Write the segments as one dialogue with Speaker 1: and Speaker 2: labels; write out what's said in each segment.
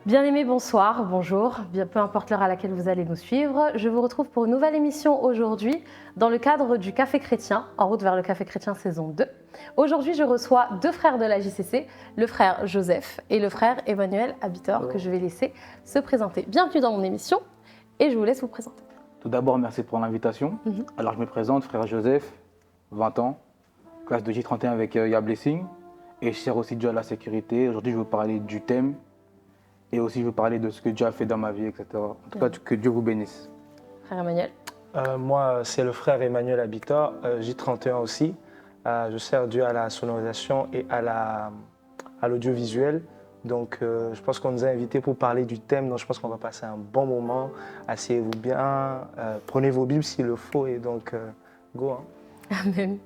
Speaker 1: Bien-aimés, bonsoir, bonjour, peu importe l'heure à laquelle vous allez nous suivre. Je vous retrouve pour une nouvelle émission aujourd'hui dans le cadre du Café Chrétien, en route vers le Café Chrétien saison 2. Aujourd'hui, je reçois deux frères de la JCC, le frère Joseph et le frère Emmanuel Habitor, que je vais laisser se présenter. Bienvenue dans mon émission et je vous laisse vous présenter.
Speaker 2: Tout d'abord, merci pour l'invitation. Alors, je me présente, frère Joseph, 20 ans, classe de J31 avec Ya Blessing. Et je sers aussi Dieu à la sécurité. Aujourd'hui, je vais vous parler du thème et aussi je vais vous parler de ce que Dieu a fait dans ma vie, etc. En tout cas, que Dieu vous bénisse.
Speaker 1: Frère Emmanuel.
Speaker 3: Moi, c'est le frère Emmanuel Habitor, J31 aussi. Je sers Dieu à la sonorisation et à l'audiovisuel. Donc, je pense qu'on nous a invités pour parler du thème. Donc, je pense qu'on va passer un bon moment. Asseyez-vous bien, prenez vos Bibles s'il le faut et donc, go. Hein.
Speaker 1: Amen.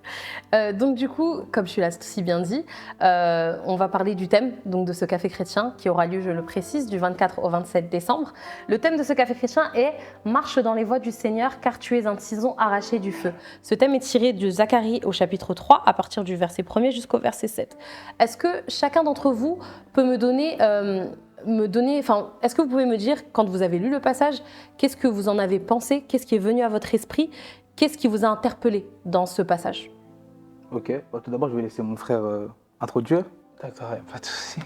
Speaker 1: Donc du coup, comme je l'ai si bien dit, on va parler du thème donc, de ce café chrétien qui aura lieu, je le précise, du 24 au 27 décembre. Le thème de ce café chrétien est « Marche dans les voies du Seigneur car tu es un tison arraché du feu ». Ce thème est tiré de Zacharie au chapitre 3 à partir du verset 1er jusqu'au verset 7. Est-ce que chacun d'entre vous peut me donner... est-ce que vous pouvez me dire, quand vous avez lu le passage, qu'est-ce que vous en avez pensé? Qu'est-ce qui est venu à votre esprit? Qu'est-ce qui vous a interpellé dans ce passage?
Speaker 2: Ok, tout d'abord, je vais laisser mon frère introduire.
Speaker 3: D'accord, pas de souci.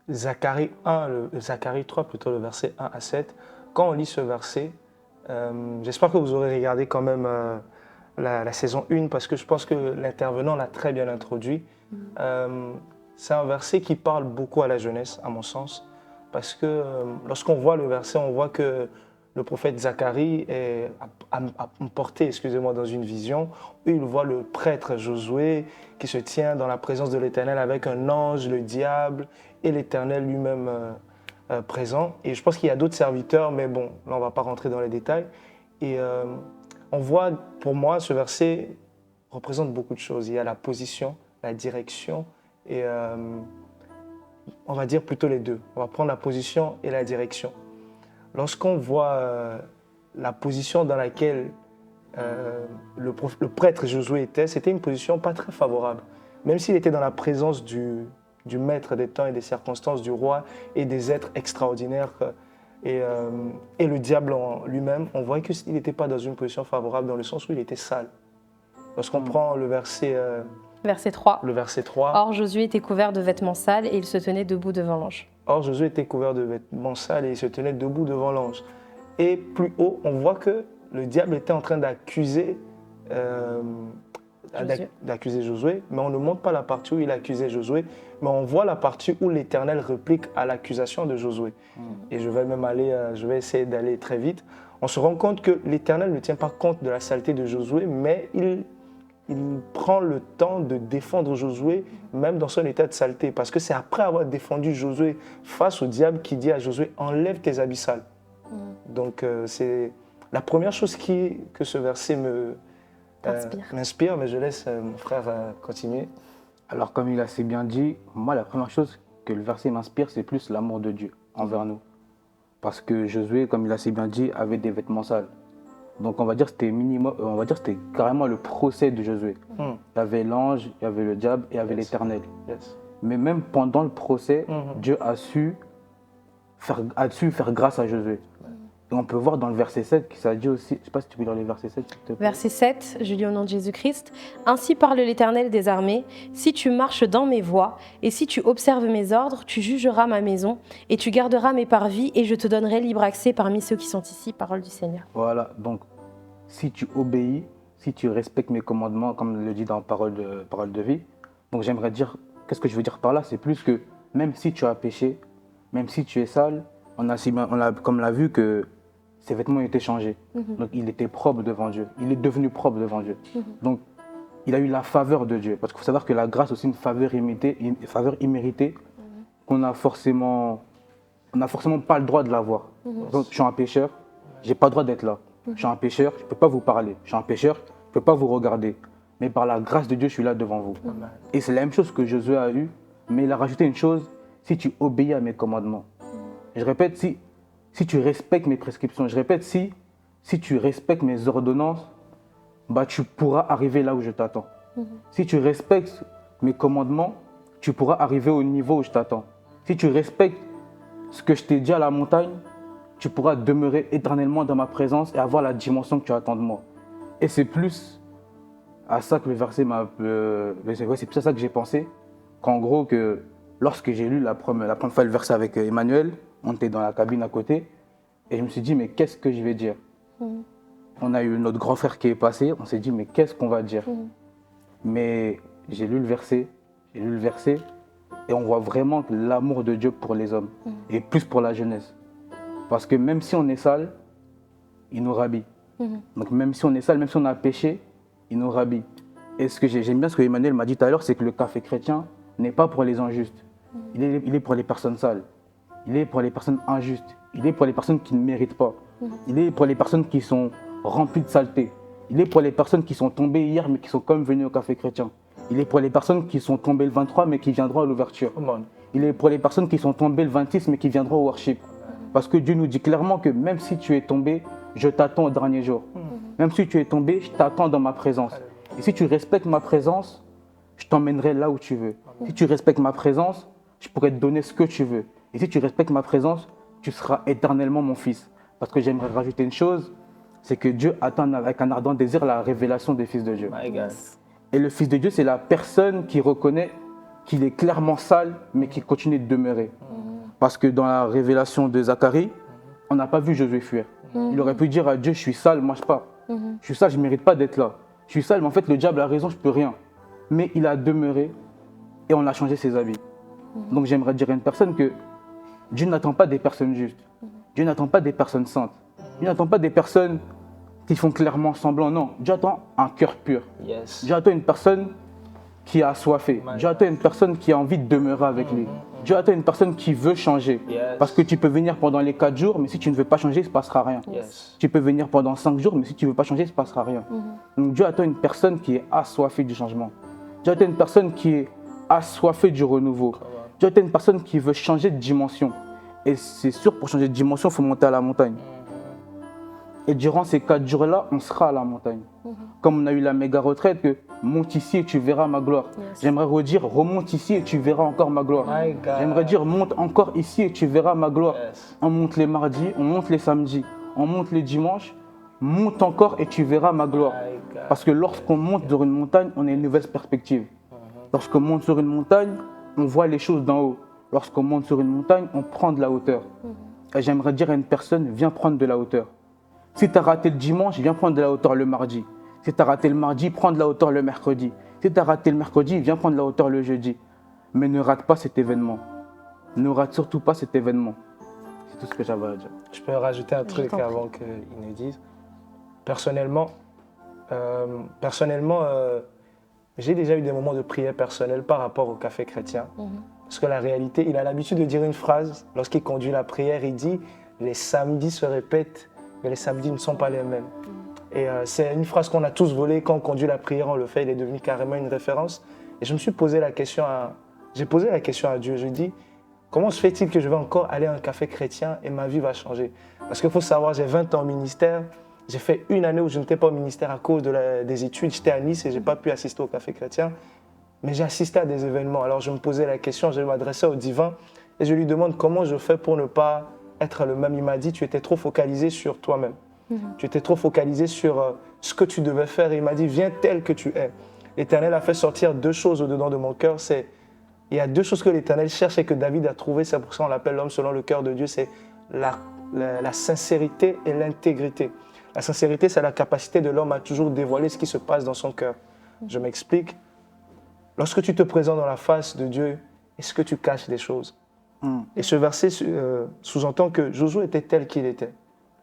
Speaker 3: Zacharie 3, plutôt le verset 1 à 7. Quand on lit ce verset, j'espère que vous aurez regardé quand même la saison 1 parce que je pense que l'intervenant l'a très bien introduit. C'est un verset qui parle beaucoup à la jeunesse, à mon sens, parce que lorsqu'on voit le verset, on voit que le prophète Zacharie a porté, dans une vision où il voit le prêtre Josué qui se tient dans la présence de l'Éternel avec un ange, le diable et l'Éternel lui-même présent. Et je pense qu'il y a d'autres serviteurs, mais bon, là on ne va pas rentrer dans les détails. Et on voit, pour moi, ce verset représente beaucoup de choses. Il y a la position, la direction et on va dire plutôt les deux. On va prendre la position et la direction. Lorsqu'on voit la position dans laquelle le prêtre Josué était, c'était une position pas très favorable. Même s'il était dans la présence du maître des temps et des circonstances, du roi et des êtres extraordinaires et le diable en lui-même, on voit qu'il n'était pas dans une position favorable dans le sens où il était sale. Lorsqu'on prend le verset...
Speaker 1: Verset 3.
Speaker 3: Le verset 3.
Speaker 1: Or, Josué était couvert de vêtements sales et il se tenait debout devant l'ange.
Speaker 3: Or, Josué était couvert de vêtements sales et il se tenait debout devant l'ange. Et plus haut, on voit que le diable était en train d'accuser Josué, mais on ne montre pas la partie où il accusait Josué, mais on voit la partie où l'Éternel réplique à l'accusation de Josué. Et je vais essayer d'aller très vite. On se rend compte que l'Éternel ne tient pas compte de la saleté de Josué, mais il prend le temps de défendre Josué, même dans son état de saleté. Parce que c'est après avoir défendu Josué face au diable qu'il dit à Josué, enlève tes habits sales. Donc c'est la première chose que ce verset m'inspire, mais je laisse mon frère continuer.
Speaker 2: Alors, comme il a si bien dit, moi, la première chose que le verset m'inspire, c'est plus l'amour de Dieu envers nous. Parce que Josué, comme il a si bien dit, avait des vêtements sales. Donc on va dire que c'était carrément le procès de Josué. Il y avait l'ange, il y avait le diable et il y avait l'Éternel.
Speaker 3: Yes.
Speaker 2: Mais même pendant le procès, Dieu a su faire grâce à Josué. Et on peut voir dans le verset 7 qu'il s'agit aussi, je ne sais pas si tu peux lire le verset 7.
Speaker 1: Verset 7, je lis au nom de Jésus-Christ. « Ainsi parle l'Éternel des armées, si tu marches dans mes voies, et si tu observes mes ordres, tu jugeras ma maison, et tu garderas mes parvis, et je te donnerai libre accès parmi ceux qui sont ici, parole du Seigneur. »
Speaker 2: Voilà, donc si tu obéis, si tu respectes mes commandements, comme le dit dans parole de vie, donc j'aimerais dire, qu'est-ce que je veux dire par là? C'est plus que même si tu as péché, même si tu es sale, comme on l'a vu que ses vêtements étaient changés. Donc il était propre devant Dieu. Il est devenu propre devant Dieu. Donc il a eu la faveur de Dieu. Parce qu'il faut savoir que la grâce est aussi une faveur imméritée qu'on n'a forcément pas le droit de l'avoir. Donc je suis un pécheur, je n'ai pas le droit d'être là. Je suis un pécheur, je ne peux pas vous parler. Je suis un pécheur, je ne peux pas vous regarder. Mais par la grâce de Dieu, je suis là devant vous. Et c'est la même chose que Josué a eu, mais il a rajouté une chose, si tu obéis à mes commandements. Je répète, si tu respectes mes prescriptions, je répète, si tu respectes mes ordonnances, bah, tu pourras arriver là où je t'attends. Si tu respectes mes commandements, tu pourras arriver au niveau où je t'attends. Si Si tu respectes ce que je t'ai dit à la montagne, tu pourras demeurer éternellement dans ma présence et avoir la dimension que tu attends de moi. Et c'est plus à ça que le verset m'a... c'est plus à ça que j'ai pensé, qu'en gros, que lorsque j'ai lu la première fois le verset avec Emmanuel, on était dans la cabine à côté, et je me suis dit, mais qu'est-ce que je vais dire? On a eu notre grand frère qui est passé, on s'est dit, mais qu'est-ce qu'on va dire? Mais j'ai lu le verset, et on voit vraiment l'amour de Dieu pour les hommes, et plus pour la jeunesse. Parce que même si on est sale, il nous rhabille. Donc même si on est sale, même si on a péché, il nous rhabille. Et ce que j'aime bien ce que Emmanuel m'a dit tout à l'heure, c'est que le café chrétien n'est pas pour les injustes. Il est pour les personnes sales. Il est pour les personnes injustes. Il est pour les personnes qui ne méritent pas. Il est pour les personnes qui sont remplies de saleté. Il est pour les personnes qui sont tombées hier mais qui sont quand même venues au café chrétien. Il est pour les personnes qui sont tombées le 23 mais qui viendront à l'ouverture. Il est pour les personnes qui sont tombées le 26 mais qui viendront au worship. Parce que Dieu nous dit clairement que même si tu es tombé, je t'attends au dernier jour. Même si tu es tombé, je t'attends dans ma présence. Et si tu respectes ma présence, je t'emmènerai là où tu veux. Si tu respectes ma présence, je pourrai te donner ce que tu veux. Et si tu respectes ma présence, tu seras éternellement mon fils. Parce que j'aimerais rajouter une chose, c'est que Dieu attend avec un ardent désir la révélation des fils de Dieu. Et le fils de Dieu, c'est la personne qui reconnaît qu'il est clairement sale, mais qui continue de demeurer. Parce que dans la révélation de Zacharie, on n'a pas vu Josué fuir. Il aurait pu dire à Dieu, je suis sale, moi je pars. Je suis sale, je ne mérite pas d'être là. Je suis sale, mais en fait le diable a raison, je ne peux rien. Mais il a demeuré et on a changé ses habits. Donc j'aimerais dire à une personne que Dieu n'attend pas des personnes justes. Dieu n'attend pas des personnes saintes. Dieu n'attend pas des personnes qui font clairement semblant. Non, Dieu attend un cœur pur. Dieu attend une personne qui a assoiffé. Dieu attend une personne qui a envie de demeurer avec lui. Dieu attend une personne qui veut changer. Parce que tu peux venir pendant les 4 jours, mais si tu ne veux pas changer, il ne se passera rien. Tu peux venir pendant 5 jours, mais si tu ne veux pas changer, il ne se passera rien. Donc Dieu attend une personne qui est assoiffée du changement. Dieu attend une personne qui est assoiffée du renouveau. Dieu attend une personne qui veut changer de dimension. Et c'est sûr, pour changer de dimension, il faut monter à la montagne. Et durant ces 4 jours-là, on sera à la montagne. Comme on a eu la méga retraite, que monte ici et tu verras ma gloire. J'aimerais redire, remonte ici et tu verras encore ma gloire. J'aimerais dire, monte encore ici et tu verras ma gloire. On monte les mardis, on monte les samedis, on monte les dimanches, monte encore et tu verras ma gloire. Parce que lorsqu'on monte sur une montagne, on a une nouvelle perspective. Lorsqu'on monte sur une montagne, on voit les choses d'en haut. Lorsqu'on monte sur une montagne, on prend de la hauteur. Et j'aimerais dire à une personne, viens prendre de la hauteur. Si tu as raté le dimanche, viens prendre de la hauteur le mardi. Si tu as raté le mardi, prends de la hauteur le mercredi. Si tu as raté le mercredi, viens prendre de la hauteur le jeudi. Mais ne rate pas cet événement. Ne rate surtout pas cet événement. C'est tout ce que j'avais à dire.
Speaker 3: Je peux rajouter un truc avant qu'il ne dise. Personnellement, j'ai déjà eu des moments de prière personnelle par rapport au café chrétien. Parce que la réalité, il a l'habitude de dire une phrase. Lorsqu'il conduit la prière, il dit « Les samedis se répètent, mais les samedis ne sont pas les mêmes. » Et c'est une phrase qu'on a tous volée. Quand on conduit la prière, on le fait. Il est devenu carrément une référence. Et je me suis posé la question j'ai posé la question à Dieu. Je dis, comment se fait-il que je vais encore aller à un café chrétien et ma vie va changer? Parce qu'il faut savoir, j'ai 20 ans au ministère. J'ai fait une année où je n'étais pas au ministère à cause des études. J'étais à Nice et je n'ai pas pu assister au café chrétien. Mais j'ai assisté à des événements. Alors je me posais la question, je m'adressais au divin et je lui demande comment je fais pour ne pas être le même. Il m'a dit, tu étais trop focalisé sur toi-même. Tu étais trop focalisé sur ce que tu devais faire. Et il m'a dit, viens tel que tu es. L'Éternel a fait sortir 2 choses au-dedans de mon cœur. Il y a 2 choses que l'Éternel cherche et que David a trouvées. C'est pour ça qu'on l'appelle l'homme selon le cœur de Dieu. C'est la sincérité et l'intégrité. La sincérité, c'est la capacité de l'homme à toujours dévoiler ce qui se passe dans son cœur. Je m'explique. Lorsque tu te présentes dans la face de Dieu, est-ce que tu caches des choses? Et ce verset sous-entend que Josué était tel qu'il était.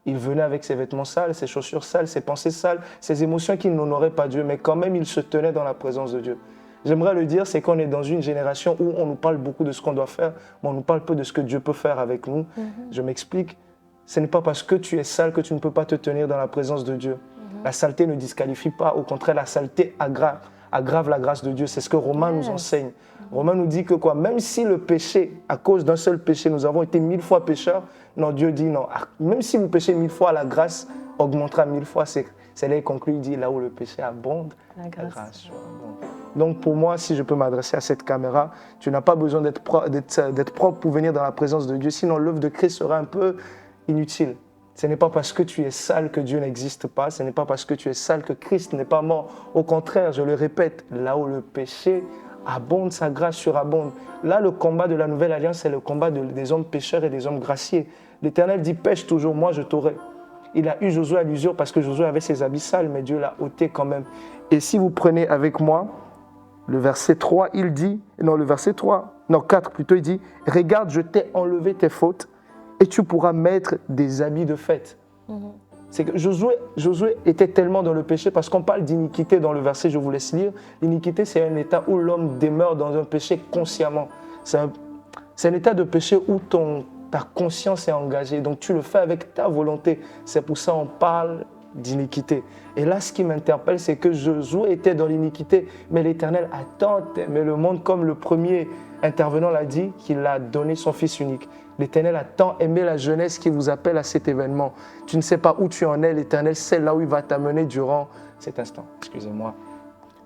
Speaker 3: Il venait avec ses vêtements sales, ses chaussures sales, ses pensées sales, ses émotions qui n'honoraient pas Dieu, mais quand même il se tenait dans la présence de Dieu. J'aimerais le dire, c'est qu'on est dans une génération où on nous parle beaucoup de ce qu'on doit faire, mais on nous parle peu de ce que Dieu peut faire avec nous. Je m'explique. Ce n'est pas parce que tu es sale que tu ne peux pas te tenir dans la présence de Dieu. La saleté ne disqualifie pas, au contraire, la saleté aggrave la grâce de Dieu. C'est ce que Romains nous enseigne. Romains nous dit que quoi, même si le péché, à cause d'un seul péché, nous avons été 1000 fois pécheurs, non, Dieu dit non. Même si vous péchez 1000 fois, la grâce augmentera 1000 fois. C'est là qu'il conclut, il dit là où le péché abonde, la grâce abonde. Donc pour moi, si je peux m'adresser à cette caméra, tu n'as pas besoin d'être propre pour venir dans la présence de Dieu, sinon l'œuvre de Christ sera un peu inutile. Ce n'est pas parce que tu es sale que Dieu n'existe pas, ce n'est pas parce que tu es sale que Christ n'est pas mort. Au contraire, je le répète, là où le péché abonde, sa grâce surabonde. Là, le combat de la nouvelle alliance, c'est le combat des hommes pécheurs et des hommes graciés. L'Éternel dit, pêche toujours, moi je t'aurai. Il a eu Josué à l'usure parce que Josué avait ses habits sales, mais Dieu l'a ôté quand même. Et si vous prenez avec moi le verset 3, il dit, non le verset 3, non 4 plutôt, il dit, regarde, je t'ai enlevé tes fautes et tu pourras mettre des habits de fête. C'est que Josué était tellement dans le péché parce qu'on parle d'iniquité dans le verset, je vous laisse lire. L'iniquité, c'est un état où l'homme demeure dans un péché consciemment. C'est un état de péché où ta conscience est engagée, donc tu le fais avec ta volonté. C'est pour ça qu'on parle d'iniquité. Et là, ce qui m'interpelle, c'est que Josué était dans l'iniquité, mais l'Éternel a tant aimé le monde, comme le premier intervenant l'a dit, qu'il a donné son Fils unique. L'Éternel a tant aimé la jeunesse qui vous appelle à cet événement. Tu ne sais pas où tu en es, l'Éternel sait là où il va t'amener durant cet instant. Excusez-moi.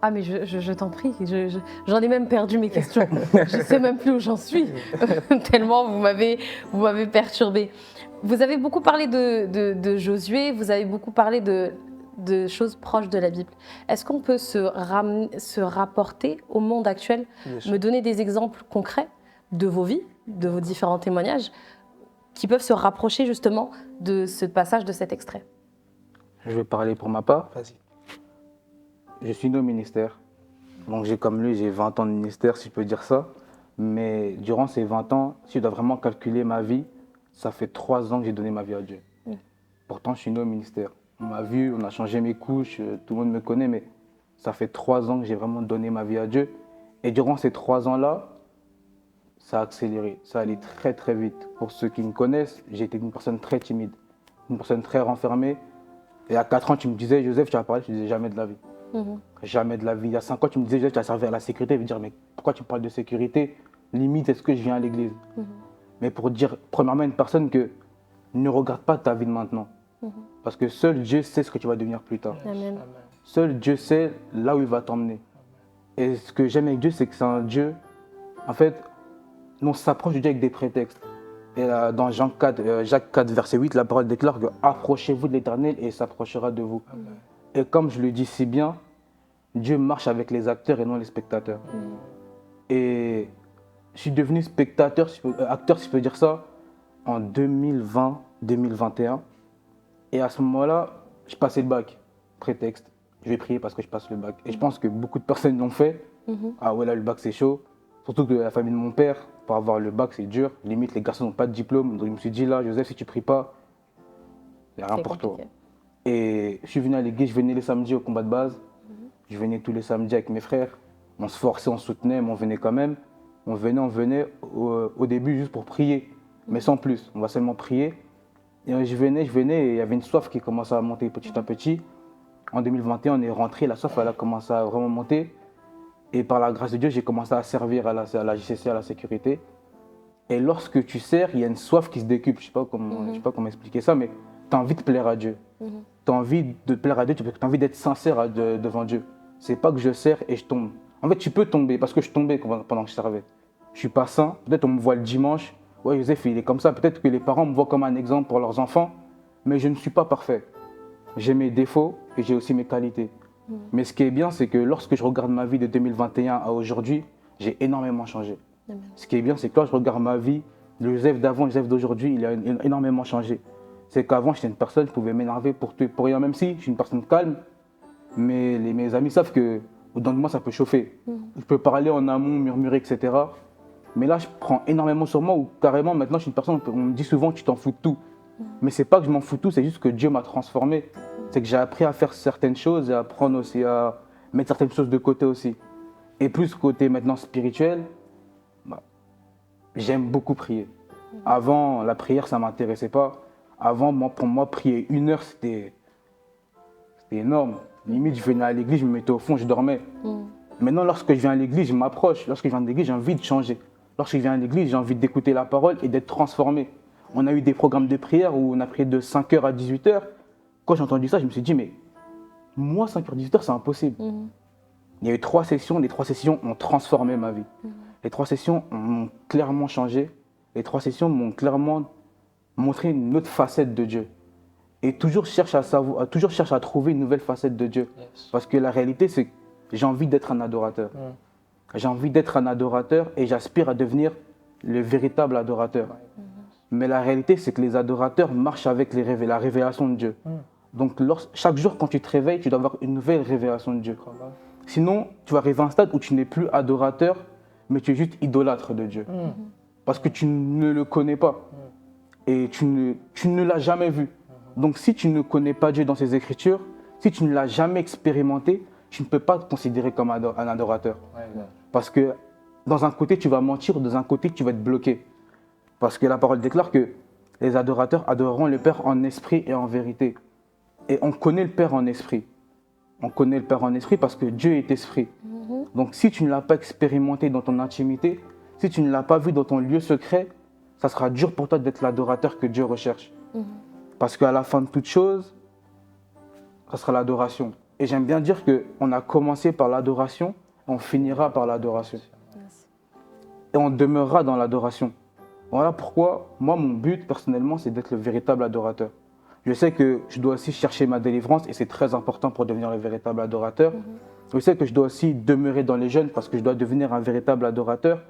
Speaker 1: Ah mais je t'en prie, j'en ai même perdu mes questions. Je ne sais même plus où j'en suis, tellement vous m'avez perturbée. Vous avez beaucoup parlé de Josué, vous avez beaucoup parlé de choses proches de la Bible. Est-ce qu'on peut se rapporter au monde actuel, me donner des exemples concrets de vos vies, de vos différents témoignages, qui peuvent se rapprocher justement de ce passage, de cet extrait?
Speaker 2: Je vais parler pour ma part.
Speaker 3: Vas-y.
Speaker 2: Je suis né au ministère. Donc comme lui, j'ai 20 ans de ministère, si je peux dire ça. Mais durant ces 20 ans, si je dois vraiment calculer ma vie, ça fait 3 ans que j'ai donné ma vie à Dieu. Pourtant, je suis né au ministère. On m'a vu, on a changé mes couches, tout le monde me connaît, mais ça fait 3 ans que j'ai vraiment donné ma vie à Dieu. Et durant ces 3 ans-là, ça a accéléré, ça allait très très vite. Pour ceux qui me connaissent, j'ai été une personne très timide, une personne très renfermée. Et à 4 ans, tu me disais, Joseph, tu vas parler, je disais jamais de la vie. Jamais de la vie. Il y a 5 ans, tu me disais, Joseph, tu vas servir à la sécurité. Je vais dire, mais pourquoi tu parles de sécurité? Limite, est-ce que je viens à l'église? Mais pour dire, premièrement, à une personne que ne regarde pas ta vie de maintenant. Parce que seul Dieu sait ce que tu vas devenir plus tard.
Speaker 1: Amen.
Speaker 2: Seul Dieu sait là où il va t'emmener. Et ce que j'aime avec Dieu, c'est que c'est un Dieu, en fait, on s'approche de Dieu avec des prétextes. Et là, dans Jacques 4, verset 8, la parole déclare que « Approchez-vous de l'Éternel et il s'approchera de vous ». Et comme je le dis si bien, Dieu marche avec les acteurs et non les spectateurs. Et je suis devenu acteur, si je peux dire ça, en 2020-2021. Et à ce moment-là, je passais le bac. Prétexte, je vais prier parce que je passe le bac. Et je pense que beaucoup de personnes l'ont fait. Ah ouais, là, le bac, c'est chaud. Surtout que la famille de mon père, pour avoir le bac, c'est dur. Limite, les garçons n'ont pas de diplôme. Donc je me suis dit, là, Joseph, si tu ne pries pas, il n'y a rien pour toi. Et je suis venu à l'église, je venais les samedis au combat de base. Je venais tous les samedis avec mes frères. On se forçait, on se soutenait, mais on venait quand même. On venait au début juste pour prier, mais sans plus. On va seulement prier. Et je venais et il y avait une soif qui commençait à monter petit à petit. En 2021, on est rentré, la soif elle a commencé à vraiment monter. Et par la grâce de Dieu, j'ai commencé à servir à la JCC, à la sécurité. Et lorsque tu sers, il y a une soif qui se décuple. Je ne sais pas comment expliquer ça, mais tu as envie de plaire à Dieu. Tu as envie de plaire à Dieu, tu as envie d'être sincère devant Dieu. C'est pas que je sers et je tombe. En fait, tu peux tomber, parce que je tombais pendant que je servais. Je suis pas saint. Peut-être on me voit le dimanche. Ouais, Joseph, il est comme ça. Peut-être que les parents me voient comme un exemple pour leurs enfants. Mais je ne suis pas parfait. J'ai mes défauts et j'ai aussi mes qualités. Mais ce qui est bien, c'est que lorsque je regarde ma vie de 2021 à aujourd'hui, j'ai énormément changé. Ce qui est bien, c'est que quand je regarde ma vie, le Joseph d'avant, le Joseph d'aujourd'hui, il a énormément changé. C'est qu'avant, j'étais une personne, je pouvais m'énerver pour tout et pour rien, même si je suis une personne calme. Mais mes amis savent que au-dedans de moi, ça peut chauffer. Je peux parler en amont, murmurer, etc. Mais là, je prends énormément sur moi, où carrément, maintenant, je suis une personne, on me dit souvent, tu t'en fous de tout. Mais c'est pas que je m'en fous de tout, c'est juste que Dieu m'a transformé. C'est que j'ai appris à faire certaines choses et à apprendre aussi à mettre certaines choses de côté aussi. Et plus côté maintenant spirituel, j'aime beaucoup prier. Avant, la prière, ça ne m'intéressait pas. Avant, pour moi, prier 1 heure, c'était énorme. Limite, je venais à l'église, je me mettais au fond, je dormais. Maintenant, lorsque je viens à l'église, je m'approche. Lorsque je viens à l'église, j'ai envie de changer. Lorsque je viens à l'église, j'ai envie d'écouter la parole et d'être transformé. On a eu des programmes de prière où on a prié de 5h à 18h. Quand j'ai entendu ça, je me suis dit, mais moi, 5h, 18h, c'est impossible. Il y a eu 3 sessions, les 3 sessions ont transformé ma vie. Les 3 sessions m'ont clairement changé. Les 3 sessions m'ont clairement montré une autre facette de Dieu. Et toujours cherche à trouver une nouvelle facette de Dieu.
Speaker 3: Yes.
Speaker 2: Parce que la réalité, c'est que j'ai envie d'être un adorateur. J'ai envie d'être un adorateur et j'aspire à devenir le véritable adorateur. Mais la réalité, c'est que les adorateurs marchent avec la révélation de Dieu. Donc chaque jour, quand tu te réveilles, tu dois avoir une nouvelle révélation de Dieu. Sinon, tu vas arriver à un stade où tu n'es plus adorateur, mais tu es juste idolâtre de Dieu. Parce que tu ne le connais pas. Et tu ne l'as jamais vu. Donc si tu ne connais pas Dieu dans ses Écritures, si tu ne l'as jamais expérimenté, tu ne peux pas te considérer comme un adorateur. Parce que dans un côté, tu vas mentir, dans un côté, tu vas être bloqué. Parce que la parole déclare que les adorateurs adoreront le Père en esprit et en vérité. Et on connaît le Père en esprit. On connaît le Père en esprit parce que Dieu est esprit. Donc si tu ne l'as pas expérimenté dans ton intimité, si tu ne l'as pas vu dans ton lieu secret, ça sera dur pour toi d'être l'adorateur que Dieu recherche. Parce qu'à la fin de toute chose, ça sera l'adoration. Et j'aime bien dire qu'on a commencé par l'adoration, on finira par l'adoration. Et on demeurera dans l'adoration. Voilà pourquoi, moi, mon but, personnellement, c'est d'être le véritable adorateur. Je sais que je dois aussi chercher ma délivrance et c'est très important pour devenir le véritable adorateur. Je sais que je dois aussi demeurer dans les jeûnes parce que je dois devenir un véritable adorateur.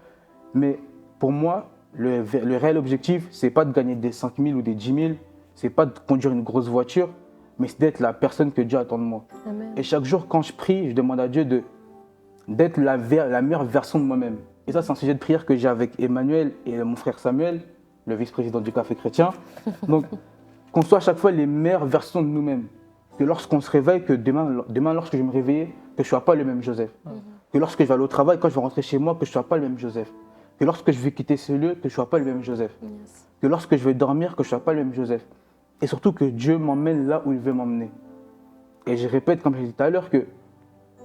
Speaker 2: Mais pour moi, le réel objectif, c'est pas de gagner des 5 000 ou des 10 000, c'est pas de conduire une grosse voiture, mais c'est d'être la personne que Dieu attend de moi.
Speaker 1: Amen.
Speaker 2: Et chaque jour, quand je prie, je demande à Dieu d'être la meilleure version de moi-même. Et ça, c'est un sujet de prière que j'ai avec Emmanuel et mon frère Samuel, le vice-président du Café Chrétien. Donc, qu'on soit à chaque fois les meilleures versions de nous-mêmes. Que lorsqu'on se réveille, que demain lorsque je vais me réveiller, que je ne sois pas le même Joseph. Que lorsque je vais aller au travail, quand je vais rentrer chez moi, que je ne sois pas le même Joseph. Que lorsque je vais quitter ce lieu, que je ne sois pas le même Joseph.
Speaker 1: Yes.
Speaker 2: Que lorsque je vais dormir, que je ne sois pas le même Joseph. Et surtout que Dieu m'emmène là où il veut m'emmener. Et je répète, comme je l'ai dit tout à l'heure, que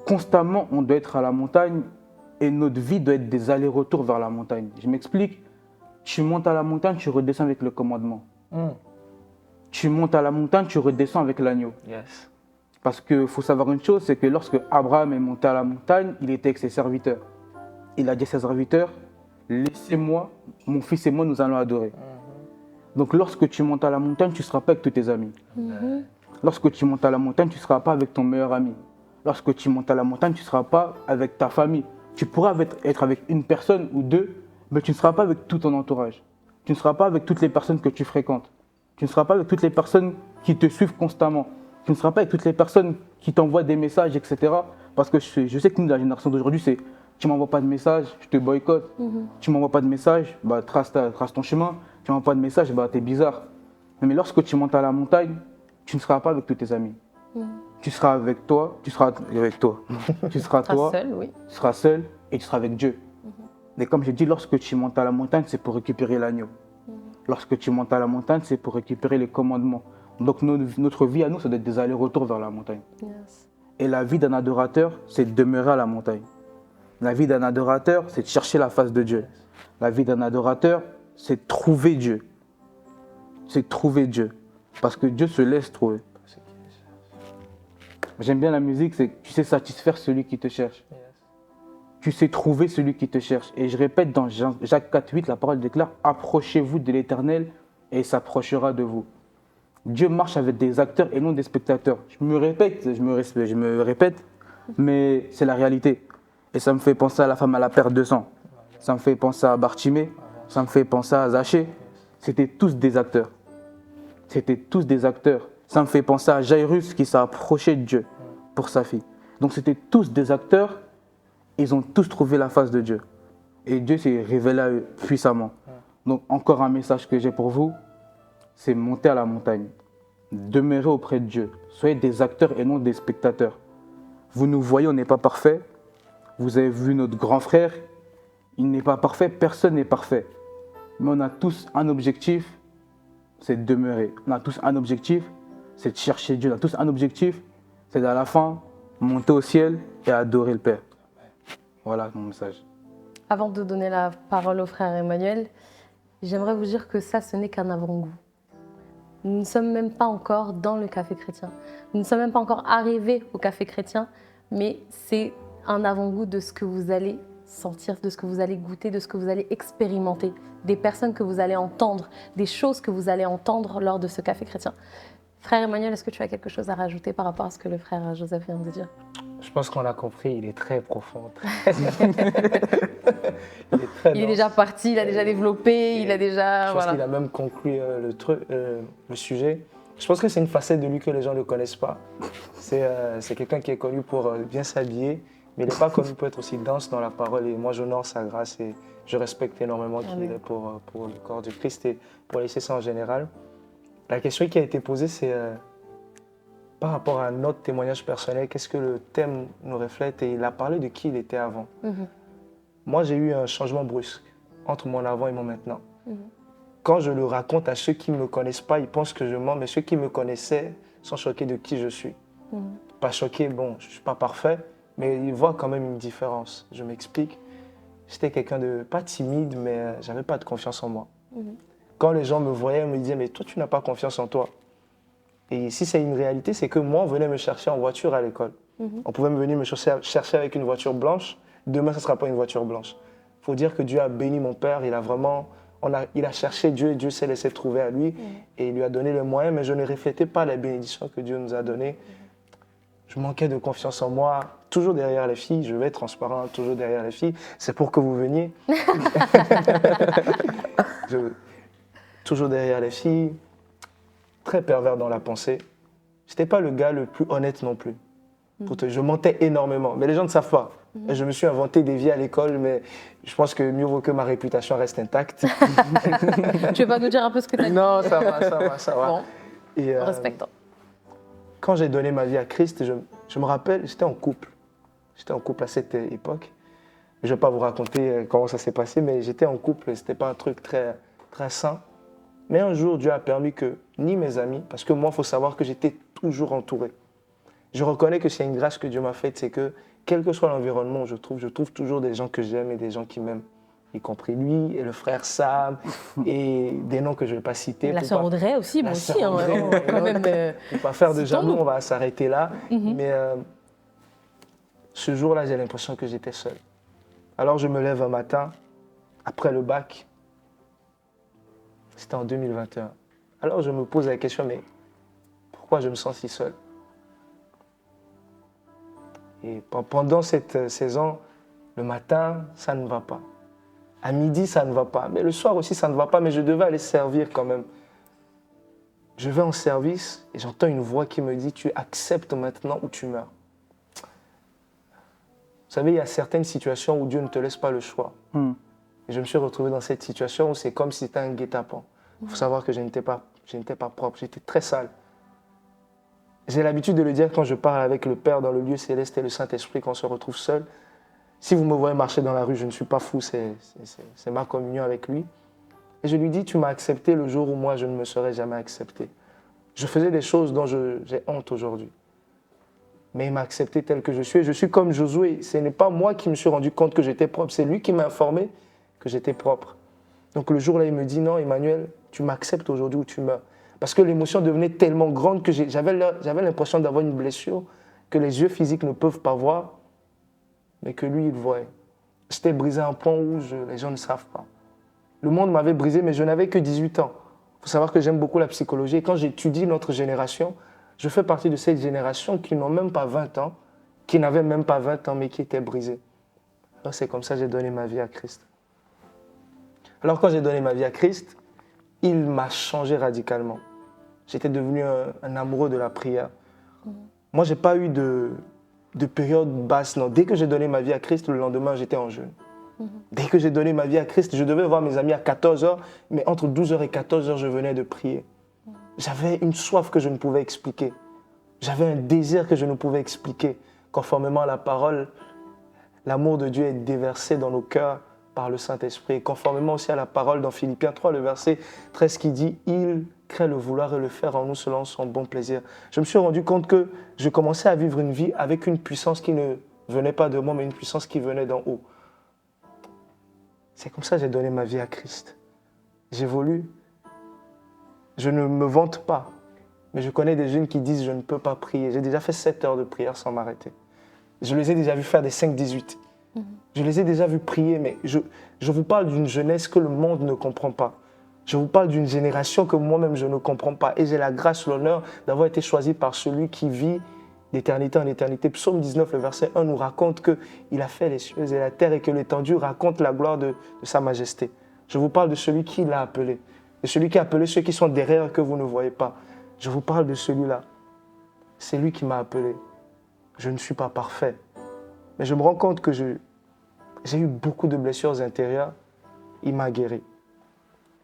Speaker 2: constamment, on doit être à la montagne et notre vie doit être des allers-retours vers la montagne. Je m'explique. Tu montes à la montagne, tu redescends avec le commandement. Tu montes à la montagne, tu redescends avec l'agneau.
Speaker 3: Yes.
Speaker 2: Parce qu'il faut savoir une chose, c'est que lorsque Abraham est monté à la montagne, il était avec ses serviteurs. Il a dit à ses serviteurs, laissez-moi, mon fils et moi, nous allons adorer. Donc lorsque tu montes à la montagne, tu ne seras pas avec tous tes amis. Lorsque tu montes à la montagne, tu ne seras pas avec ton meilleur ami. Lorsque tu montes à la montagne, tu ne seras pas avec ta famille. Tu pourras être avec une personne ou deux, mais tu ne seras pas avec tout ton entourage. Tu ne seras pas avec toutes les personnes que tu fréquentes. Tu ne seras pas avec toutes les personnes qui te suivent constamment. Tu ne seras pas avec toutes les personnes qui t'envoient des messages, etc. Parce que je sais que nous, la génération d'aujourd'hui, c'est tu ne m'envoies pas de message, je te boycotte. Tu ne m'envoies pas de message, bah, trace ton chemin. Tu ne m'envoies pas de message, bah, tu es bizarre. Mais lorsque tu montes à la montagne, tu ne seras pas avec tous tes amis. Tu seras avec toi, tu seras avec toi. Tu seras toi,
Speaker 1: Seul, oui.
Speaker 2: tu seras seul et tu seras avec Dieu. Mais comme j'ai dit, lorsque tu montes à la montagne, c'est pour récupérer l'agneau. Lorsque tu montes à la montagne, c'est pour récupérer les commandements. Donc notre vie à nous, ça doit être des allers-retours vers la montagne.
Speaker 1: Yes.
Speaker 2: Et la vie d'un adorateur, c'est de demeurer à la montagne. La vie d'un adorateur, c'est de chercher la face de Dieu. La vie d'un adorateur, c'est de trouver Dieu. C'est de trouver Dieu. Parce que Dieu se laisse trouver. J'aime bien la musique, c'est que tu sais satisfaire celui qui te cherche. Tu sais trouver celui qui te cherche. Et je répète, dans Jacques 4,8, la parole déclare « Approchez-vous de l'Éternel et il s'approchera de vous ». Dieu marche avec des acteurs et non des spectateurs. Je me répète, mais c'est la réalité. Et ça me fait penser à la femme à la perte de sang. Ça me fait penser à Bartimée. Ça me fait penser à Zachée. C'était tous des acteurs. C'était tous des acteurs. Ça me fait penser à Jairus qui s'est approché de Dieu pour sa fille. Donc c'était tous des acteurs. Ils ont tous trouvé la face de Dieu. Et Dieu s'est révélé à eux puissamment. Donc encore un message que j'ai pour vous, c'est monter à la montagne. Demeurez auprès de Dieu. Soyez des acteurs et non des spectateurs. Vous nous voyez, on n'est pas parfait. Vous avez vu notre grand frère. Il n'est pas parfait, personne n'est parfait. Mais on a tous un objectif, c'est de demeurer. On a tous un objectif, c'est de chercher Dieu. On a tous un objectif, c'est à la fin monter au ciel et adorer le Père. Voilà mon message.
Speaker 1: Avant de donner la parole au frère Emmanuel, j'aimerais vous dire que ça, ce n'est qu'un avant-goût. Nous ne sommes même pas encore dans le café chrétien. Nous ne sommes même pas encore arrivés au café chrétien, mais c'est un avant-goût de ce que vous allez sentir, de ce que vous allez goûter, de ce que vous allez expérimenter, des personnes que vous allez entendre, des choses que vous allez entendre lors de ce café chrétien. Frère Emmanuel, est-ce que tu as quelque chose à rajouter par rapport à ce que le frère Joseph vient de dire?
Speaker 3: Je pense qu'on a compris, il est très profond. Il
Speaker 1: est déjà parti, il a déjà développé, il a déjà...
Speaker 3: Je pense qu'il a même conclu le sujet. Je pense que c'est une facette de lui que les gens ne connaissent pas. C'est quelqu'un qui est connu pour bien s'habiller, mais il n'est pas connu pour être aussi dense dans la parole. Et moi, j'honore sa grâce et je respecte énormément qui il est pour le corps de Christ et pour les CC en général. La question qui a été posée, c'est par rapport à notre témoignage personnel, qu'est-ce que le thème nous reflète? Et il a parlé de qui il était avant. Moi, j'ai eu un changement brusque entre mon avant et mon maintenant. Quand je le raconte à ceux qui ne me connaissent pas, ils pensent que je mens, mais ceux qui me connaissaient sont choqués de qui je suis. Pas choqués, bon, je ne suis pas parfait, mais ils voient quand même une différence. Je m'explique. J'étais quelqu'un de pas timide, mais je n'avais pas de confiance en moi. Quand les gens me voyaient, ils me disaient « mais toi, tu n'as pas confiance en toi ». Et si c'est une réalité, c'est que moi, on venait me chercher en voiture à l'école. On pouvait venir me chercher avec une voiture blanche. Demain, ce ne sera pas une voiture blanche. Il faut dire que Dieu a béni mon père. Il a cherché Dieu et Dieu s'est laissé trouver à lui. Et il lui a donné les moyens, mais je ne reflétais pas les bénédictions que Dieu nous a données. Je manquais de confiance en moi, toujours derrière les filles. Je vais être transparent, toujours derrière les filles. C'est pour que vous veniez. Toujours derrière les filles. Très pervers dans la pensée. Je n'étais pas le gars le plus honnête non plus. Je mentais énormément, mais les gens ne savent pas. Et je me suis inventé des vies à l'école, mais je pense que mieux vaut que ma réputation reste intacte.
Speaker 1: Tu veux pas nous dire un peu ce que tu as dit?
Speaker 3: Non, ça va.
Speaker 1: Bon,
Speaker 3: Et,
Speaker 1: respectant.
Speaker 3: Quand j'ai donné ma vie à Christ, je me rappelle, j'étais en couple. J'étais en couple à cette époque. Je ne vais pas vous raconter comment ça s'est passé, mais j'étais en couple, ce n'était pas un truc très, très sain. Mais un jour, Dieu a permis que ni mes amis, parce que moi, il faut savoir que j'étais toujours entouré. Je reconnais que c'est une grâce que Dieu m'a faite, c'est que quel que soit l'environnement où je trouve toujours des gens que j'aime et des gens qui m'aiment, y compris lui et le frère Sam et des noms que je ne vais pas citer.
Speaker 1: La sœur Audrey aussi, moi aussi.
Speaker 3: Pour ne pas faire de jaloux, on va s'arrêter là. Mais ce jour-là, j'ai l'impression que j'étais seul. Alors je me lève un matin, après le bac, c'était en 2021. Alors je me pose la question, mais pourquoi je me sens si seul? Et pendant cette saison, le matin, ça ne va pas. À midi, ça ne va pas. Mais le soir aussi, ça ne va pas, mais je devais aller servir quand même. Je vais en service et j'entends une voix qui me dit « Tu acceptes maintenant ou tu meurs ». Vous savez, il y a certaines situations où Dieu ne te laisse pas le choix. Et je me suis retrouvé dans cette situation où c'est comme si c'était un guet-apens. Il faut savoir que je n'étais pas propre, j'étais très sale. J'ai l'habitude de le dire quand je parle avec le Père dans le lieu céleste et le Saint-Esprit, quand on se retrouve seul. Si vous me voyez marcher dans la rue, je ne suis pas fou, c'est ma communion avec lui. Et je lui dis, tu m'as accepté le jour où moi, je ne me serais jamais accepté. Je faisais des choses dont j'ai honte aujourd'hui. Mais il m'a accepté tel que je suis. Et je suis comme Josué. Ce n'est pas moi qui me suis rendu compte que j'étais propre, c'est lui qui m'a informé que j'étais propre. Donc le jour-là, il me dit, non, Emmanuel, tu m'acceptes aujourd'hui ou tu meurs. Parce que l'émotion devenait tellement grande que j'avais l'impression d'avoir une blessure que les yeux physiques ne peuvent pas voir, mais que lui, il voyait. J'étais brisé à un point où les gens ne savent pas. Le monde m'avait brisé, mais je n'avais que 18 ans. Il faut savoir que j'aime beaucoup la psychologie. Et quand j'étudie notre génération, je fais partie de cette génération qui n'ont même pas 20 ans, qui n'avaient même pas 20 ans, mais qui étaient brisés. Alors c'est comme ça que j'ai donné ma vie à Christ. Alors quand j'ai donné ma vie à Christ, il m'a changé radicalement. J'étais devenu un amoureux de la prière. Moi, je n'ai pas eu de période basse. Non. Dès que j'ai donné ma vie à Christ, le lendemain, j'étais en jeûne. Dès que j'ai donné ma vie à Christ, je devais voir mes amis à 14h, mais entre 12h et 14h, je venais de prier. J'avais une soif que je ne pouvais expliquer. J'avais un désir que je ne pouvais expliquer. Conformément à la parole, l'amour de Dieu est déversé dans nos cœurs par le Saint-Esprit. Conformément aussi à la parole dans Philippiens 3, le verset 13 qui dit « Il crée le vouloir et le faire en nous selon son bon plaisir ». Je me suis rendu compte que je commençais à vivre une vie avec une puissance qui ne venait pas de moi, mais une puissance qui venait d'en haut. C'est comme ça que j'ai donné ma vie à Christ. J'évolue. Je ne me vante pas, mais je connais des jeunes qui disent « je ne peux pas prier ». J'ai déjà fait 7 heures de prière sans m'arrêter. Je les ai déjà vus faire des 5-18. Je les ai déjà vus prier, mais je vous parle d'une jeunesse que le monde ne comprend pas. Je vous parle d'une génération que moi-même je ne comprends pas. Et j'ai la grâce, l'honneur d'avoir été choisi par celui qui vit d'éternité en éternité. Psaume 19, le verset 1 nous raconte qu'il a fait les cieux et la terre et que l'étendue raconte la gloire de sa majesté. Je vous parle de celui qui l'a appelé, de celui qui a appelé ceux qui sont derrière que vous ne voyez pas. Je vous parle de celui-là. C'est lui qui m'a appelé. Je ne suis pas parfait. Mais je me rends compte que j'ai eu beaucoup de blessures intérieures. Il m'a guéri.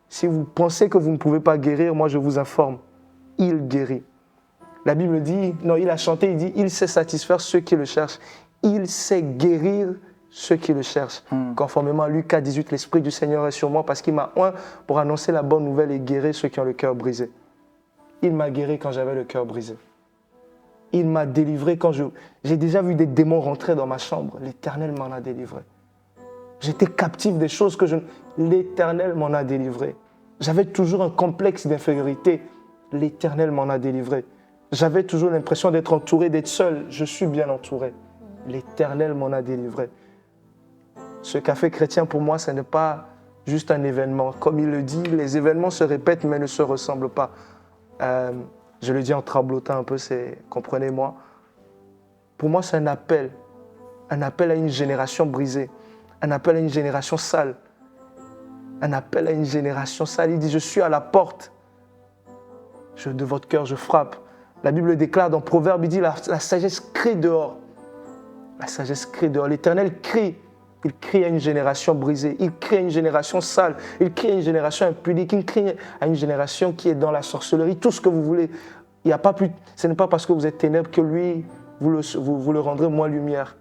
Speaker 3: Si vous pensez que vous ne pouvez pas guérir, moi je vous informe, il guérit. La Bible dit, non, il a chanté, il dit, il sait satisfaire ceux qui le cherchent. Il sait guérir ceux qui le cherchent. Conformément à Luc 4, 18, l'Esprit du Seigneur est sur moi parce qu'il m'a oint pour annoncer la bonne nouvelle et guérir ceux qui ont le cœur brisé. Il m'a guéri quand j'avais le cœur brisé. Il m'a délivré quand j'ai déjà vu des démons rentrer dans ma chambre. L'Éternel m'en a délivré. J'étais captif des choses que l'Éternel m'en a délivré. J'avais toujours un complexe d'infériorité. L'Éternel m'en a délivré. J'avais toujours l'impression d'être entouré, d'être seul. Je suis bien entouré. L'Éternel m'en a délivré. Ce café chrétien, pour moi, ce n'est pas juste un événement. Comme il le dit, les événements se répètent mais ne se ressemblent pas. Je le dis en tremblotant un peu, comprenez-moi. Pour moi, c'est un appel à une génération brisée, un appel à une génération sale, un appel à une génération sale. Il dit, je suis à la porte, de votre cœur, je frappe. La Bible déclare dans Proverbe, il dit, la sagesse crie dehors. La sagesse crie dehors. L'Éternel crie. Il crie à une génération brisée, il crie à une génération sale, il crie à une génération impudique, il crie à une génération qui est dans la sorcellerie, tout ce que vous voulez. Il y a pas plus, ce n'est pas parce que vous êtes ténèbres que lui, vous le rendrez moins lumière.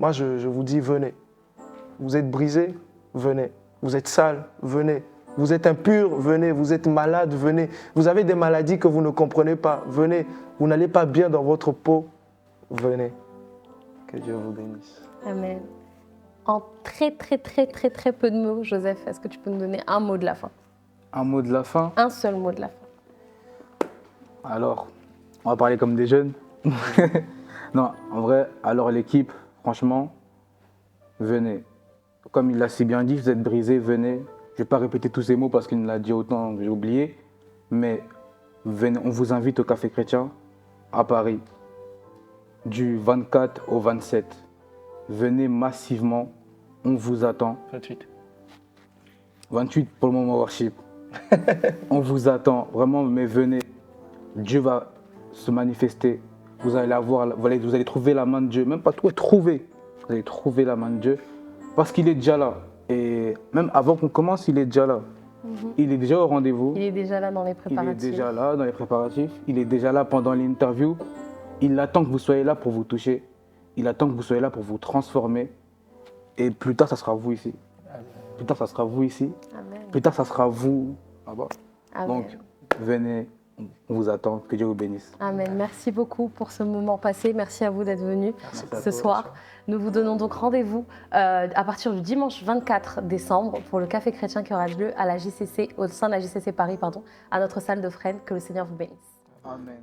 Speaker 3: Moi, je vous dis, venez. Vous êtes brisé, venez. Vous êtes sale, venez. Vous êtes impur, venez. Vous êtes malade, venez. Vous avez des maladies que vous ne comprenez pas, venez. Vous n'allez pas bien dans votre peau, venez. Que Dieu vous bénisse.
Speaker 1: Amen. En très peu de mots, Joseph, est-ce que tu peux nous donner un mot de la fin?
Speaker 2: Un mot de la fin.
Speaker 1: Un seul mot de la fin.
Speaker 2: Alors, on va parler comme des jeunes. Non, en vrai, alors l'équipe, franchement, venez. Comme il l'a si bien dit, vous êtes brisés, venez. Je ne vais pas répéter tous ces mots parce qu'il me l'a dit autant que j'ai oublié. Mais venez, on vous invite au Café Chrétien à Paris, du 24 au 27. Venez massivement, on vous attend.
Speaker 3: 28.
Speaker 2: 28 pour le moment worship. On vous attend, vraiment, mais venez. Dieu va se manifester. Vous allez la voir, vous allez trouver la main de Dieu. Même pas trouver. Vous allez trouver la main de Dieu. Parce qu'il est déjà là. Et même avant qu'on commence, il est déjà là. Il est déjà au rendez-vous.
Speaker 1: Il est déjà là dans les préparatifs.
Speaker 2: Il est déjà là dans les préparatifs. Il est déjà là pendant l'interview. Il attend que vous soyez là pour vous toucher. Il attend que vous soyez là pour vous transformer. Et plus tard, ça sera vous ici. Plus tard, ça sera vous ici.
Speaker 1: Amen.
Speaker 2: Plus tard, ça sera vous là-bas.
Speaker 1: Amen.
Speaker 2: Donc, venez, on vous attend. Que Dieu vous bénisse.
Speaker 1: Amen. Merci beaucoup pour ce moment passé. Merci à vous d'être venus
Speaker 2: à
Speaker 1: ce
Speaker 2: toi.
Speaker 1: soir. Nous vous donnons donc rendez-vous à partir du dimanche 24 décembre pour le Café Chrétien qui aura lieu à la JCC, au sein de la JCC Paris, à notre salle de Fresnes. Que le Seigneur vous bénisse.
Speaker 2: Amen.